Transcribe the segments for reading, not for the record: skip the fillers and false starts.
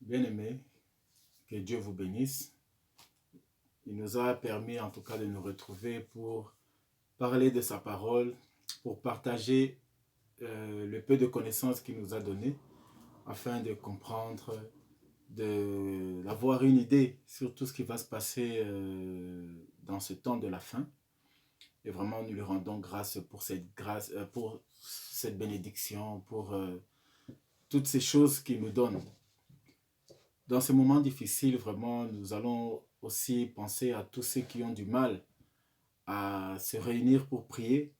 Bien-aimés, que Dieu vous bénisse. Il nous a permis en tout cas de nous retrouver pour parler de sa parole, pour partager le peu de connaissances qu'il nous a donné, afin de comprendre, d'avoir une idée sur tout ce qui va se passer dans ce temps de la fin. Et vraiment, nous lui rendons grâce, pour cette bénédiction, pour toutes ces choses qu'il nous donne. Dans ces moments difficiles, vraiment, nous allons aussi penser à tous ceux qui ont du mal à se réunir pour prier.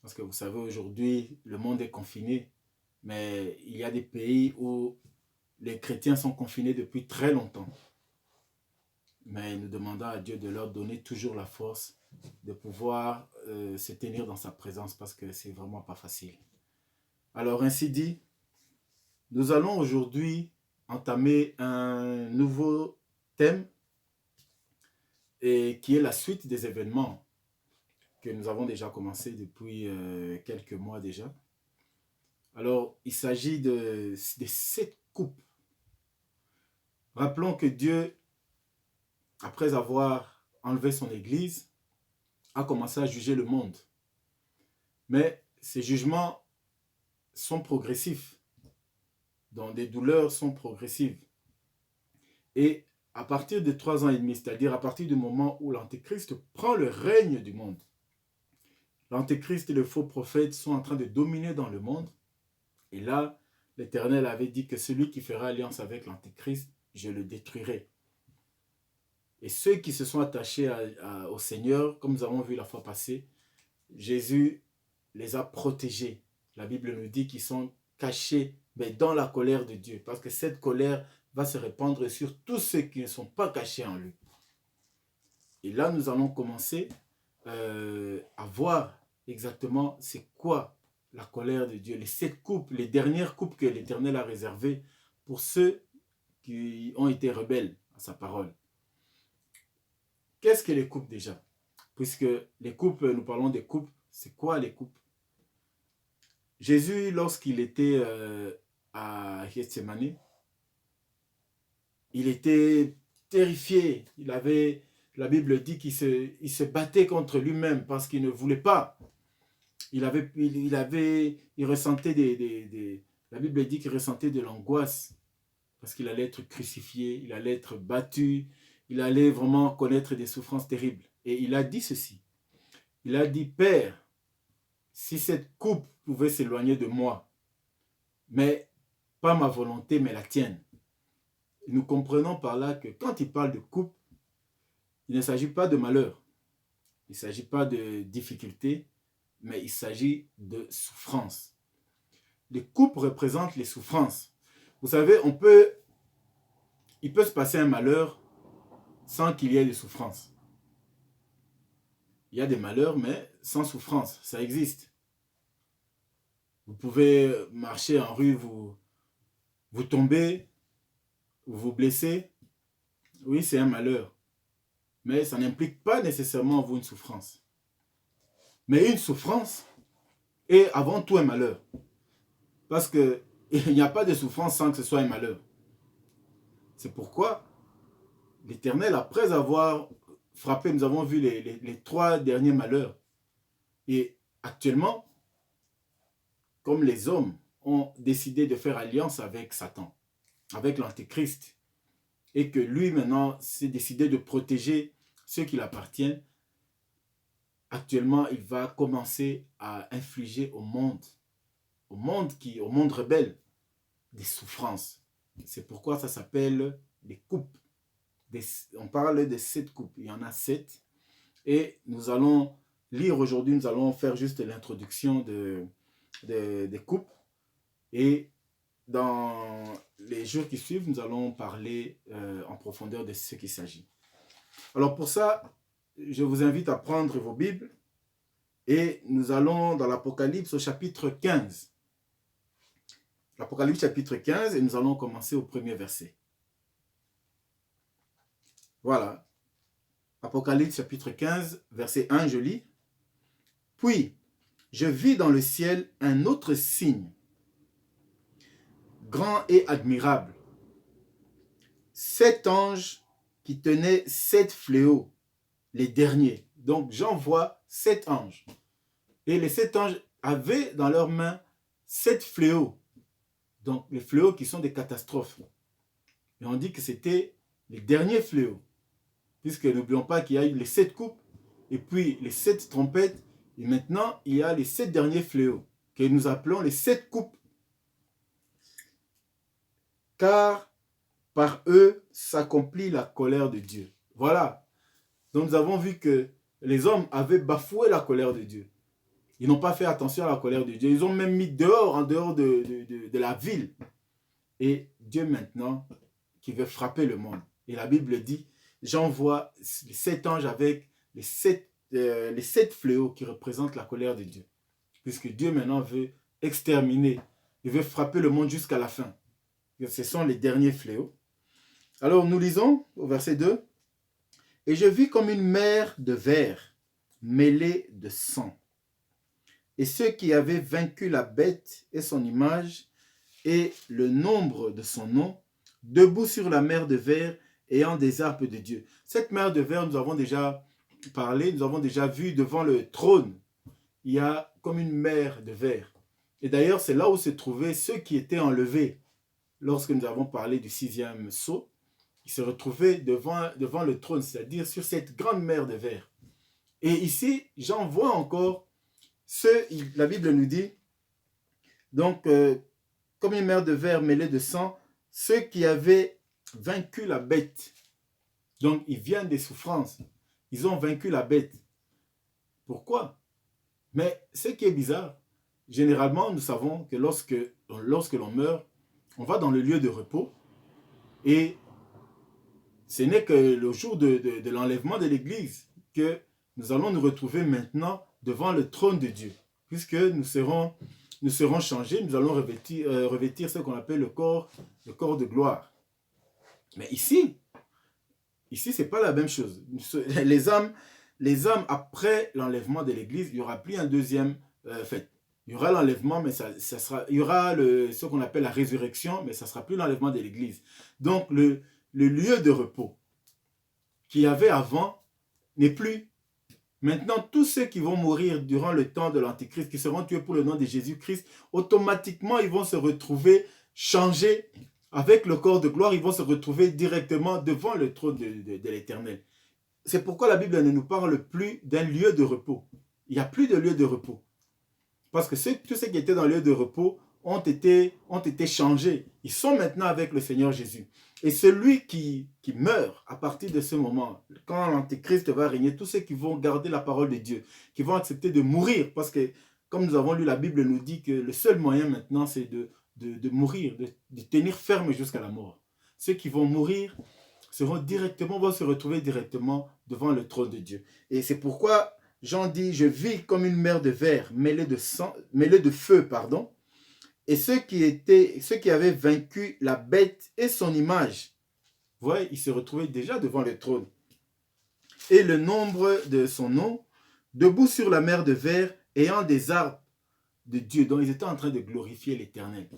Parce que vous savez, aujourd'hui, le monde est confiné, mais il y a des pays où les chrétiens sont confinés depuis très longtemps. Mais nous demandons à Dieu de leur donner toujours la force de pouvoir se tenir dans sa présence parce que c'est vraiment pas facile. Alors ainsi dit, nous allons aujourd'hui entamer un nouveau thème et qui est la suite des événements que nous avons déjà commencé depuis quelques mois déjà. Alors, il s'agit de 7 coupes. Rappelons que Dieu, après avoir enlevé son Église, a commencé à juger le monde. Mais ces jugements sont progressifs. Donc, des douleurs sont progressives. Et à partir de 3 ans et demi, c'est-à-dire à partir du moment où l'Antéchrist prend le règne du monde, l'Antéchrist et le faux prophète sont en train de dominer dans le monde. Et là, l'Éternel avait dit que celui qui fera alliance avec l'Antéchrist, je le détruirai. Et ceux qui se sont attachés au Seigneur, comme nous avons vu la fois passée, Jésus les a protégés. La Bible nous dit qu'ils sont cachés dans la colère de Dieu, parce que cette colère va se répandre sur tous ceux qui ne sont pas cachés en lui. Et là, nous allons commencer à voir exactement c'est quoi la colère de Dieu, les 7 coupes, les dernières coupes que l'Éternel a réservées pour ceux qui ont été rebelles à sa parole. Qu'est-ce que les coupes déjà? Puisque les coupes, nous parlons des coupes, c'est quoi les coupes? Jésus, lorsqu'il était à Gethsemane, il était terrifié. La Bible dit qu'il se battait contre lui-même parce qu'il ne voulait pas. Il ressentait la Bible dit qu'il ressentait de l'angoisse parce qu'il allait être crucifié, il allait être battu, il allait vraiment connaître des souffrances terribles. Et il a dit ceci. Il a dit, Père, si cette coupe pouvait s'éloigner de moi, mais pas ma volonté, mais la tienne. Et nous comprenons par là que quand il parle de coupe, il ne s'agit pas de malheur, il ne s'agit pas de difficulté, mais il s'agit de souffrance. Les coupes représentent les souffrances. Vous savez, il peut se passer un malheur sans qu'il y ait de souffrance. Il y a des malheurs, mais sans souffrance, ça existe. Vous pouvez marcher en rue, vous tombez, vous vous blessez. Oui, c'est un malheur. Mais ça n'implique pas nécessairement en vous une souffrance. Mais une souffrance est avant tout un malheur. Parce qu'il n'y a pas de souffrance sans que ce soit un malheur. C'est pourquoi l'Éternel, après avoir frappé, nous avons vu les 3 derniers malheurs. Et actuellement, comme les hommes ont décidé de faire alliance avec Satan, avec l'Antéchrist, et que lui maintenant s'est décidé de protéger ceux qui l'appartiennent, actuellement il va commencer à infliger au monde rebelle, des souffrances. C'est pourquoi ça s'appelle des coupes. On parle de 7 coupes, il y en a 7. Et nous allons lire aujourd'hui, nous allons faire juste l'introduction des coupes. Et dans les jours qui suivent, nous allons parler en profondeur de ce qu'il s'agit. Alors pour ça, je vous invite à prendre vos Bibles et nous allons dans l'Apocalypse au chapitre 15. L'Apocalypse chapitre 15 et nous allons commencer au premier verset. Voilà. Apocalypse chapitre 15, verset 1, je lis. Puis, je vis dans le ciel un autre signe, grand et admirable, 7 anges qui tenaient 7 fléaux, les derniers. Donc Jean voit 7 anges. Et les 7 anges avaient dans leurs mains 7 fléaux. Donc les fléaux qui sont des catastrophes. Et on dit que c'était les derniers fléaux. Puisque n'oublions pas qu'il y a eu les 7 coupes, et puis les 7 trompettes, et maintenant il y a les 7 derniers fléaux, que nous appelons les 7 coupes. Car par eux s'accomplit la colère de Dieu. Voilà. Donc nous avons vu que les hommes avaient bafoué la colère de Dieu. Ils n'ont pas fait attention à la colère de Dieu. Ils ont même mis dehors, en dehors de la ville. Et Dieu maintenant, qui veut frapper le monde. Et la Bible dit, j'envoie les 7 anges avec les 7 fléaux qui représentent la colère de Dieu. Puisque Dieu maintenant veut exterminer. Il veut frapper le monde jusqu'à la fin. Ce sont les derniers fléaux. Alors nous lisons au verset 2. Et je vis comme une mer de verre mêlée de sang. Et ceux qui avaient vaincu la bête et son image et le nombre de son nom, debout sur la mer de verre ayant des harpes de Dieu. Cette mer de verre, nous avons déjà parlé, nous avons déjà vu devant le trône. Il y a comme une mer de verre. Et d'ailleurs, c'est là où se trouvaient ceux qui étaient enlevés. Lorsque nous avons parlé du 6e sceau, ils se retrouvaient devant le trône, c'est-à-dire sur cette grande mer de verre. Et ici, j'en vois encore la Bible nous dit, donc, comme une mer de verre mêlée de sang, ceux qui avaient vaincu la bête. Donc, ils viennent des souffrances. Ils ont vaincu la bête. Pourquoi? Mais ce qui est bizarre, généralement, nous savons que lorsque l'on meurt, on va dans le lieu de repos et ce n'est que le jour de l'enlèvement de l'Église que nous allons nous retrouver maintenant devant le trône de Dieu. Puisque nous serons changés, nous allons revêtir ce qu'on appelle le corps de gloire. Mais ici ce n'est pas la même chose. Les âmes, après l'enlèvement de l'Église, il n'y aura plus un deuxième fait. Il y aura l'enlèvement, mais il y aura ce qu'on appelle la résurrection, mais ça ne sera plus l'enlèvement de l'Église. Donc, le lieu de repos qu'il y avait avant n'est plus. Maintenant, tous ceux qui vont mourir durant le temps de l'Antichrist, qui seront tués pour le nom de Jésus-Christ, automatiquement, ils vont se retrouver changés avec le corps de gloire. Ils vont se retrouver directement devant le trône de l'Éternel. C'est pourquoi la Bible ne nous parle plus d'un lieu de repos. Il n'y a plus de lieu de repos. Parce que tous ceux qui étaient dans le lieu de repos ont été changés. Ils sont maintenant avec le Seigneur Jésus. Et celui qui meurt à partir de ce moment, quand l'Antéchrist va régner, tous ceux qui vont garder la parole de Dieu, qui vont accepter de mourir, parce que comme nous avons lu, la Bible nous dit que le seul moyen maintenant, c'est de mourir, de tenir ferme jusqu'à la mort. Ceux qui vont mourir vont se retrouver directement devant le trône de Dieu. Et c'est pourquoi Jean dit, je vis comme une mer de verre mêlée de feu, et ceux qui avaient vaincu la bête et son image, vous voyez, ils se retrouvaient déjà devant le trône. Et le nombre de son nom, debout sur la mer de verre, ayant des harpes de Dieu. Donc ils étaient en train de glorifier l'Éternel.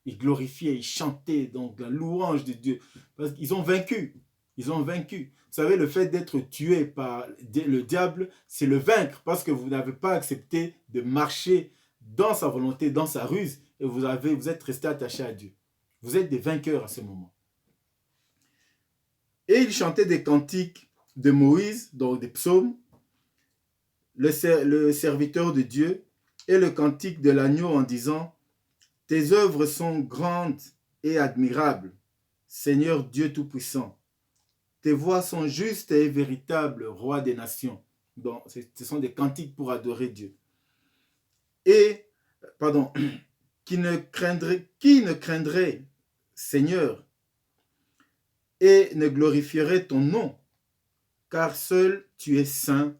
Ils glorifiaient, ils chantaient donc la louange de Dieu. Parce qu'ils ont vaincu. Ils ont vaincu. Vous savez, le fait d'être tué par le diable, c'est le vaincre. Parce que vous n'avez pas accepté de marcher dans sa volonté, dans sa ruse. Et vous êtes resté attaché à Dieu. Vous êtes des vainqueurs à ce moment. Et ils chantaient des cantiques de Moïse, donc des psaumes, le serviteur de Dieu, et le cantique de l'agneau en disant, « Tes œuvres sont grandes et admirables, Seigneur Dieu Tout-Puissant. Tes voies sont justes et véritables, Roi des nations. » Donc, ce sont des cantiques pour adorer Dieu. Et, qui ne craindrait, Seigneur, et ne glorifierait ton nom, car seul tu es saint,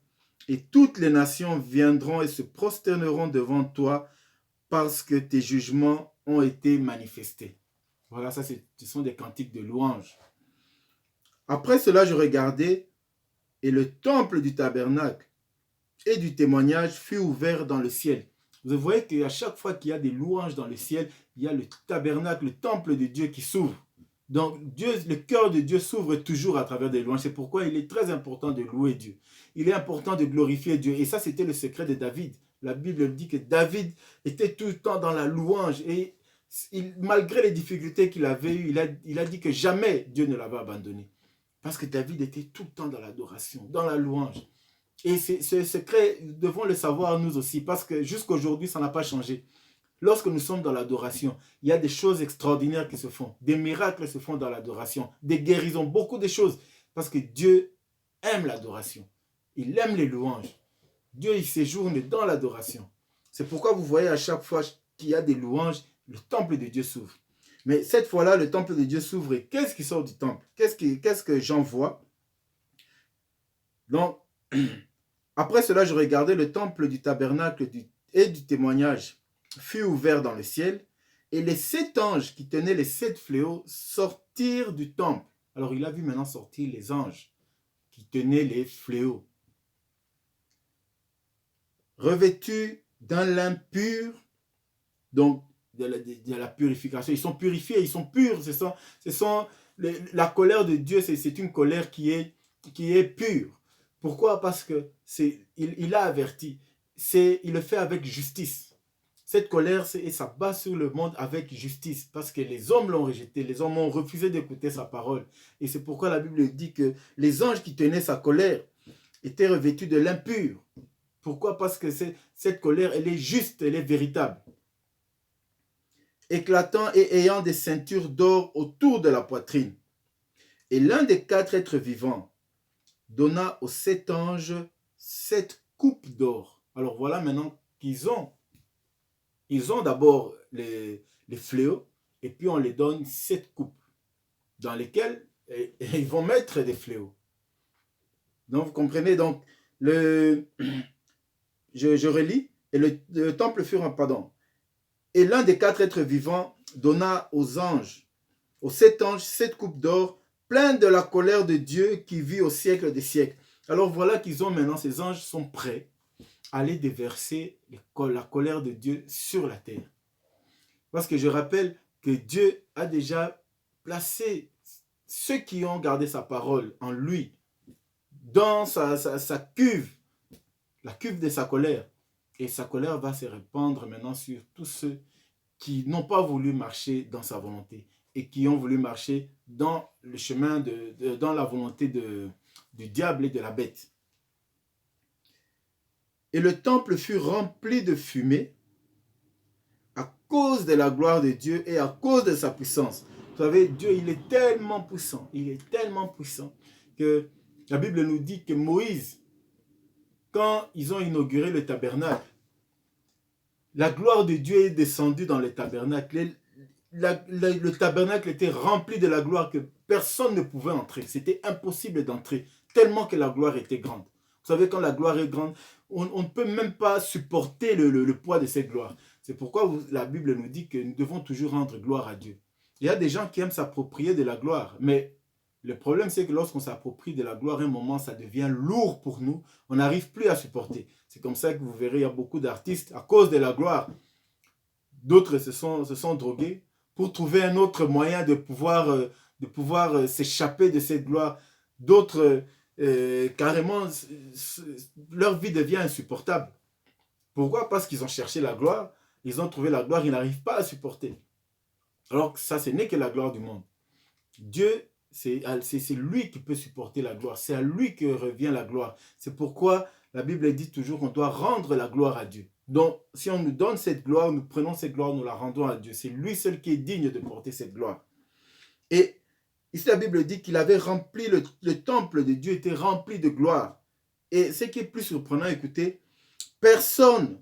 et toutes les nations viendront et se prosterneront devant toi, parce que tes jugements ont été manifestés. Voilà, ce sont des cantiques de louange. Après cela, je regardais, et le temple du tabernacle et du témoignage fut ouvert dans le ciel. Vous voyez qu'à chaque fois qu'il y a des louanges dans le ciel, il y a le tabernacle, le temple de Dieu qui s'ouvre. Donc, le cœur de Dieu s'ouvre toujours à travers des louanges. C'est pourquoi il est très important de louer Dieu. Il est important de glorifier Dieu. Et ça, c'était le secret de David. La Bible dit que David était tout le temps dans la louange. Et malgré les difficultés qu'il avait eues, il a dit que jamais Dieu ne l'avait abandonné. Parce que David était tout le temps dans l'adoration, dans la louange. Et ce secret, nous devons le savoir nous aussi. Parce que jusqu'à aujourd'hui, ça n'a pas changé. Lorsque nous sommes dans l'adoration, il y a des choses extraordinaires qui se font. Des miracles se font dans l'adoration. Des guérisons, beaucoup de choses. Parce que Dieu aime l'adoration. Il aime les louanges. Dieu, il séjourne dans l'adoration. C'est pourquoi vous voyez à chaque fois qu'il y a des louanges, le temple de Dieu s'ouvre. Mais cette fois-là, le temple de Dieu s'ouvre et qu'est-ce qui sort du temple? Qu'est-ce que j'en vois? Donc, après cela, je regardais le temple du tabernacle et du témoignage fut ouvert dans le ciel, et les 7 anges qui tenaient les 7 fléaux sortirent du temple. Alors il a vu maintenant sortir les anges qui tenaient les fléaux, revêtus d'un lin pur, donc de la purification. Ils sont purifiés, ils sont purs. La colère de Dieu, c'est une colère qui est pure. Pourquoi? Parce que il a averti. Il le fait avec justice. Cette colère s'abat sur le monde avec justice parce que les hommes l'ont rejeté, les hommes ont refusé d'écouter sa parole. Et c'est pourquoi la Bible dit que les anges qui tenaient sa colère étaient revêtus de l'impur. Pourquoi? Parce que cette colère, elle est juste, elle est véritable. Éclatant et ayant des ceintures d'or autour de la poitrine. Et l'un des 4 êtres vivants donna aux 7 anges 7 coupes d'or. Alors voilà maintenant qu'ils ont. Ils ont d'abord les fléaux et puis on les donne 7 coupes dans lesquelles ils vont mettre des fléaux. Donc vous comprenez, donc je relis, et le temple fut pardon. Et l'un des 4 êtres vivants donna aux anges, aux 7 anges, 7 coupes d'or, pleines de la colère de Dieu qui vit au siècle des siècles. Alors voilà qu'ils ont maintenant, ces anges sont prêts à aller déverser la colère de Dieu sur la terre. Parce que je rappelle que Dieu a déjà placé ceux qui ont gardé sa parole en lui, dans sa cuve, la cuve de sa colère. Et sa colère va se répandre maintenant sur tous ceux qui n'ont pas voulu marcher dans sa volonté et qui ont voulu marcher dans le chemin, dans la volonté du diable et de la bête. Et le temple fut rempli de fumée à cause de la gloire de Dieu et à cause de sa puissance. Vous savez, Dieu, il est tellement puissant que la Bible nous dit que Moïse, quand ils ont inauguré le tabernacle, la gloire de Dieu est descendue dans le tabernacle. Le tabernacle était rempli de la gloire que personne ne pouvait entrer. C'était impossible d'entrer, tellement que la gloire était grande. Vous savez, quand la gloire est grande, on ne peut même pas supporter le poids de cette gloire. C'est pourquoi la Bible nous dit que nous devons toujours rendre gloire à Dieu. Il y a des gens qui aiment s'approprier de la gloire, mais le problème c'est que lorsqu'on s'approprie de la gloire, à un moment, ça devient lourd pour nous. On n'arrive plus à supporter. C'est comme ça que vous verrez, il y a beaucoup d'artistes, à cause de la gloire, d'autres se sont drogués pour trouver un autre moyen de pouvoir s'échapper de cette gloire. D'autres, carrément, leur vie devient insupportable. Pourquoi? Parce qu'ils ont cherché la gloire, ils ont trouvé la gloire, ils n'arrivent pas à supporter. Alors ça, ce n'est que la gloire du monde. Dieu, c'est lui qui peut supporter la gloire. C'est à lui que revient la gloire. C'est pourquoi la Bible dit toujours qu'on doit rendre la gloire à Dieu. Donc, si on nous donne cette gloire, nous prenons cette gloire, nous la rendons à Dieu. C'est lui seul qui est digne de porter cette gloire. Et ici, la Bible dit qu'il avait rempli, le temple de Dieu était rempli de gloire. Et ce qui est plus surprenant, écoutez, personne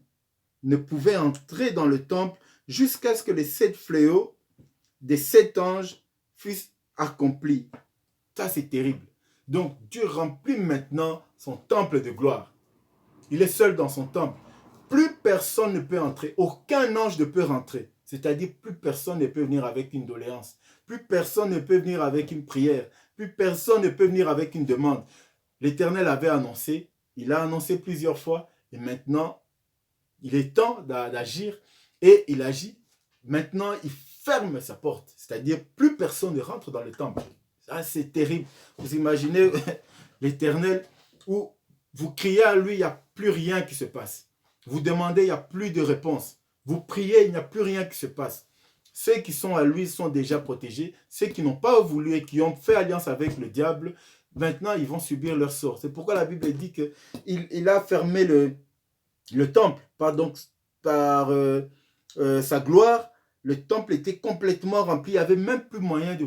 ne pouvait entrer dans le temple jusqu'à ce que les 7 fléaux des 7 anges fussent accomplis. Ça, c'est terrible. Donc, Dieu remplit maintenant son temple de gloire. Il est seul dans son temple. Plus personne ne peut entrer. Aucun ange ne peut rentrer. C'est-à-dire, plus personne ne peut venir avec une doléance. Plus personne ne peut venir avec une prière. Plus personne ne peut venir avec une demande. L'Éternel avait annoncé. Il a annoncé plusieurs fois. Et maintenant, il est temps d'agir. Et il agit. Maintenant, ferme sa porte. C'est-à-dire, plus personne ne rentre dans le temple. Ça, c'est terrible. Vous imaginez l'Éternel où vous criez à lui, il n'y a plus rien qui se passe. Vous demandez, il n'y a plus de réponse. Vous priez, il n'y a plus rien qui se passe. Ceux qui sont à lui sont déjà protégés. Ceux qui n'ont pas voulu et qui ont fait alliance avec le diable, maintenant, ils vont subir leur sort. C'est pourquoi la Bible dit qu'il a fermé le temple par sa gloire. Le temple était complètement rempli. Il n'y avait même plus moyen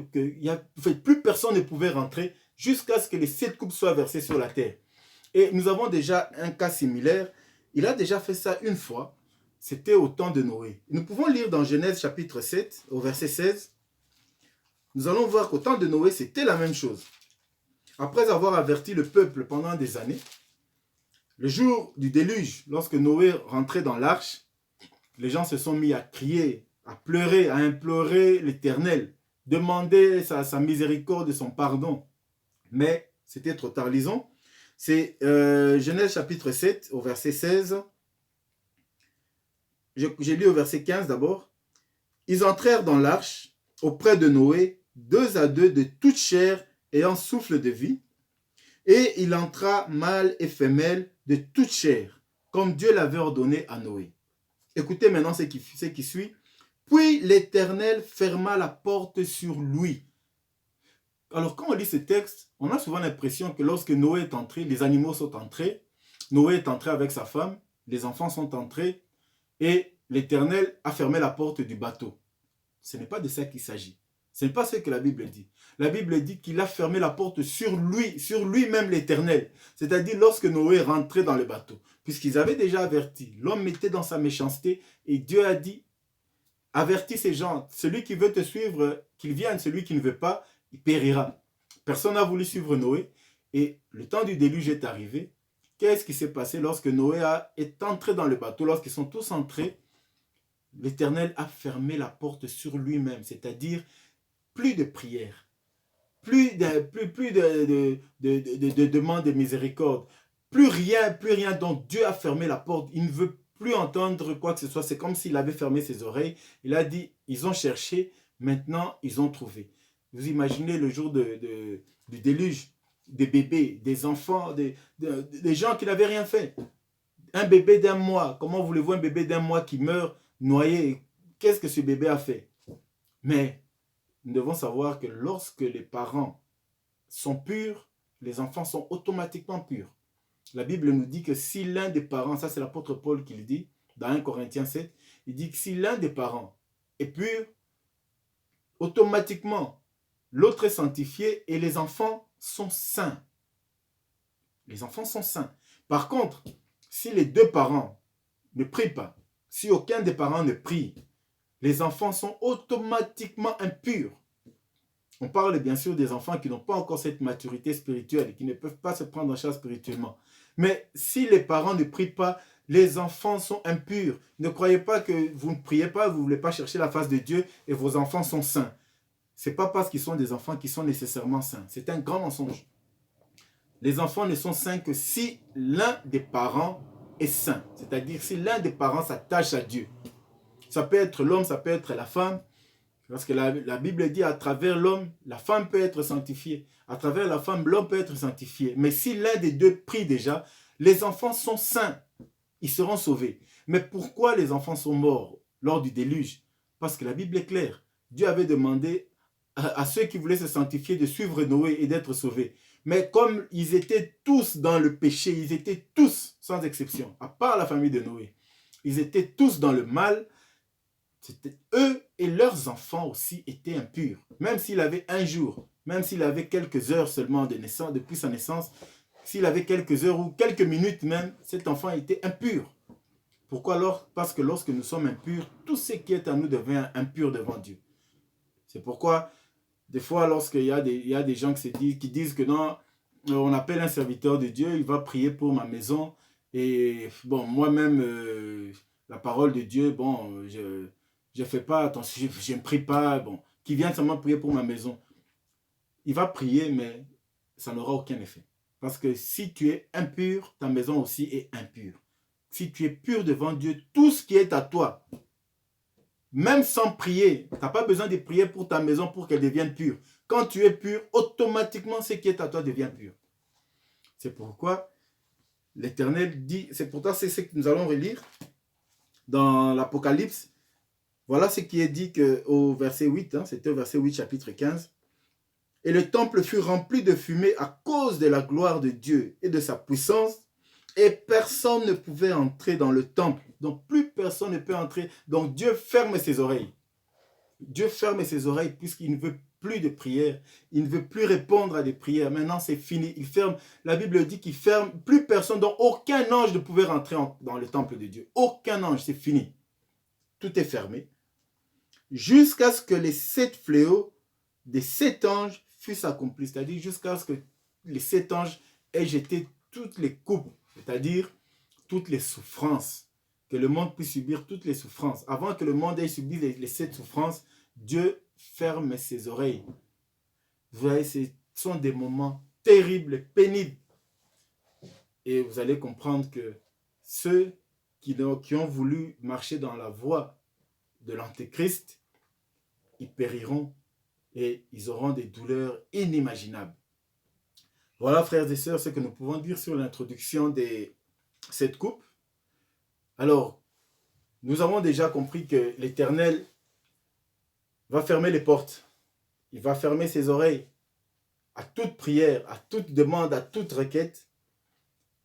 plus personne ne pouvait rentrer jusqu'à ce que les 7 coupes soient versées sur la terre. Et nous avons déjà un cas similaire. Il a déjà fait ça une fois. C'était au temps de Noé. Nous pouvons lire dans Genèse chapitre 7, au verset 16. Nous allons voir qu'au temps de Noé, c'était la même chose. Après avoir averti le peuple pendant des années, le jour du déluge, lorsque Noé rentrait dans l'arche, les gens se sont mis à crier, à pleurer, à implorer l'Éternel, demander sa miséricorde et son pardon. Mais c'était trop tard. Lisons. C'est Genèse chapitre 7, au verset 16. J'ai lu au verset 15 d'abord. Ils entrèrent dans l'arche auprès de Noé, 2 à 2 de toute chair ayant souffle de vie. Et il entra mâle et femelle de toute chair, comme Dieu l'avait ordonné à Noé. Écoutez maintenant ce qui suit. Puis l'Éternel ferma la porte sur lui. Alors quand on lit ce texte, on a souvent l'impression que lorsque Noé est entré, les animaux sont entrés, Noé est entré avec sa femme, les enfants sont entrés, et l'Éternel a fermé la porte du bateau. Ce n'est pas de ça qu'il s'agit. Ce n'est pas ce que la Bible dit. La Bible dit qu'il a fermé la porte sur lui-même l'Éternel. C'est-à-dire lorsque Noé est rentré dans le bateau. Puisqu'ils avaient déjà averti, l'homme était dans sa méchanceté et Dieu a dit, avertis ces gens, celui qui veut te suivre, qu'il vienne, celui qui ne veut pas, il périra. Personne n'a voulu suivre Noé et le temps du déluge est arrivé. Qu'est-ce qui s'est passé lorsque Noé est entré dans le bateau? Lorsqu'ils sont tous entrés, l'Éternel a fermé la porte sur lui-même, c'est-à-dire plus de prière, plus de demande de miséricorde, plus rien dont Dieu a fermé la porte. Il ne veut plus entendre quoi que ce soit. C'est comme s'il avait fermé ses oreilles. Il a dit, ils ont cherché, maintenant ils ont trouvé. Vous imaginez le jour du déluge, des bébés, des enfants, des gens qui n'avaient rien fait. Un bébé d'1 mois, comment voulez-vous un bébé d'1 mois qui meurt noyé? Qu'est-ce que ce bébé a fait? Mais nous devons savoir que lorsque les parents sont purs, les enfants sont automatiquement purs. La Bible nous dit que si l'un des parents, ça c'est l'apôtre Paul qui le dit, dans 1 Corinthiens 7, il dit que si l'un des parents est pur, automatiquement, l'autre est sanctifié et les enfants sont saints. Les enfants sont saints. Par contre, si les 2 parents ne prient pas, si aucun des parents ne prie, les enfants sont automatiquement impurs. On parle bien sûr des enfants qui n'ont pas encore cette maturité spirituelle et qui ne peuvent pas se prendre en charge spirituellement. Mais si les parents ne prient pas, les enfants sont impurs. Ne croyez pas que vous ne priez pas, vous ne voulez pas chercher la face de Dieu et vos enfants sont saints. Ce n'est pas parce qu'ils sont des enfants qu'ils sont nécessairement saints. C'est un grand mensonge. Les enfants ne sont saints que si l'un des parents est saint. C'est-à-dire si l'un des parents s'attache à Dieu. Ça peut être l'homme, ça peut être la femme. Parce que la Bible dit à travers l'homme, la femme peut être sanctifiée. À travers la femme, l'homme peut être sanctifié. Mais si l'un des deux prie déjà, les enfants sont saints. Ils seront sauvés. Mais pourquoi les enfants sont morts lors du déluge? Parce que la Bible est claire. Dieu avait demandé à ceux qui voulaient se sanctifier de suivre Noé et d'être sauvés. Mais comme ils étaient tous dans le péché, ils étaient tous, sans exception, à part la famille de Noé, ils étaient tous dans le mal. C'était eux et leurs enfants aussi étaient impurs. Même s'il avait un jour, même s'il avait quelques heures seulement de naissance, depuis sa naissance, s'il avait quelques heures ou quelques minutes même, cet enfant était impur. Pourquoi alors? Parce que lorsque nous sommes impurs, tout ce qui est à nous devient impur devant Dieu. C'est pourquoi, des fois, lorsqu'il y a des gens qui disent que non, on appelle un serviteur de Dieu, il va prier pour ma maison. Et bon, moi-même, la parole de Dieu, bon, je ne fais pas attention, je ne prie pas, bon, qui vient seulement prier pour ma maison. Il va prier, mais ça n'aura aucun effet. Parce que si tu es impur, ta maison aussi est impure. Si tu es pur devant Dieu, tout ce qui est à toi Même sans prier, tu n'as pas besoin de prier pour ta maison pour qu'elle devienne pure. Quand tu es pur, automatiquement ce qui est à toi devient pur. C'est pourquoi l'Éternel dit, c'est pourtant c'est ce que nous allons relire dans l'Apocalypse. Voilà ce qui est dit au verset 8, c'était au verset 8 chapitre 15. Et le temple fut rempli de fumée à cause de la gloire de Dieu et de sa puissance, et personne ne pouvait entrer dans le temple. Donc plus personne ne peut entrer. Donc Dieu ferme ses oreilles. Dieu ferme ses oreilles puisqu'il ne veut plus de prières. Il ne veut plus répondre à des prières. Maintenant, c'est fini. Il ferme. La Bible dit qu'il ferme. Plus personne, donc aucun ange ne pouvait rentrer dans le temple de Dieu. Aucun ange, c'est fini. Tout est fermé. Jusqu'à ce que les 7 fléaux des 7 anges fussent accomplis. C'est-à-dire jusqu'à ce que les 7 anges aient jeté toutes les coupes, c'est-à-dire toutes les souffrances, que le monde puisse subir toutes les souffrances. Avant que le monde ait subi les 7 souffrances, Dieu ferme ses oreilles. Vous voyez, ce sont des moments terribles, pénibles. Et vous allez comprendre que ceux qui ont voulu marcher dans la voie de l'Antéchrist, ils périront et ils auront des douleurs inimaginables. Voilà, frères et sœurs, ce que nous pouvons dire sur l'introduction de cette coupe. Alors, nous avons déjà compris que l'Éternel va fermer les portes. Il va fermer ses oreilles à toute prière, à toute demande, à toute requête.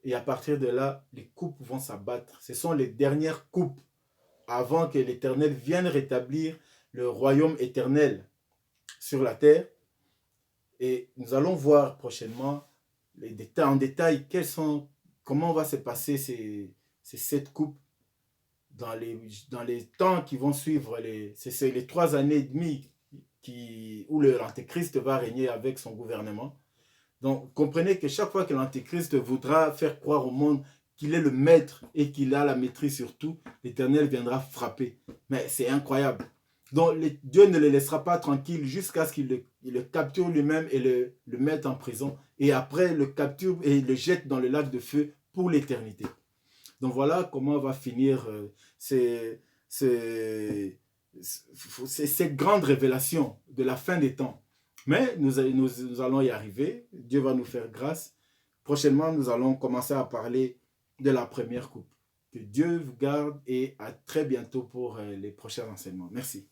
Et à partir de là, les coupes vont s'abattre. Ce sont les dernières coupes avant que l'Éternel vienne rétablir le royaume éternel sur la terre. Et nous allons voir prochainement en détail comment va se passer ces 7 coupes dans les temps qui vont suivre. C'est les 3 années et demie où l'Antéchrist va régner avec son gouvernement. Donc comprenez que chaque fois que l'Antéchrist voudra faire croire au monde qu'il est le maître et qu'il a la maîtrise sur tout, l'Éternel viendra frapper. Mais c'est incroyable. Donc Dieu ne le laissera pas tranquille jusqu'à ce qu'il le capture lui-même et le mette en prison. Et après, le capture et le jette dans le lac de feu pour l'éternité. Donc voilà comment va finir cette grande révélation de la fin des temps. Mais nous allons y arriver. Dieu va nous faire grâce. Prochainement, nous allons commencer à parler de la première coupe. Que Dieu vous garde et à très bientôt pour les prochains enseignements. Merci.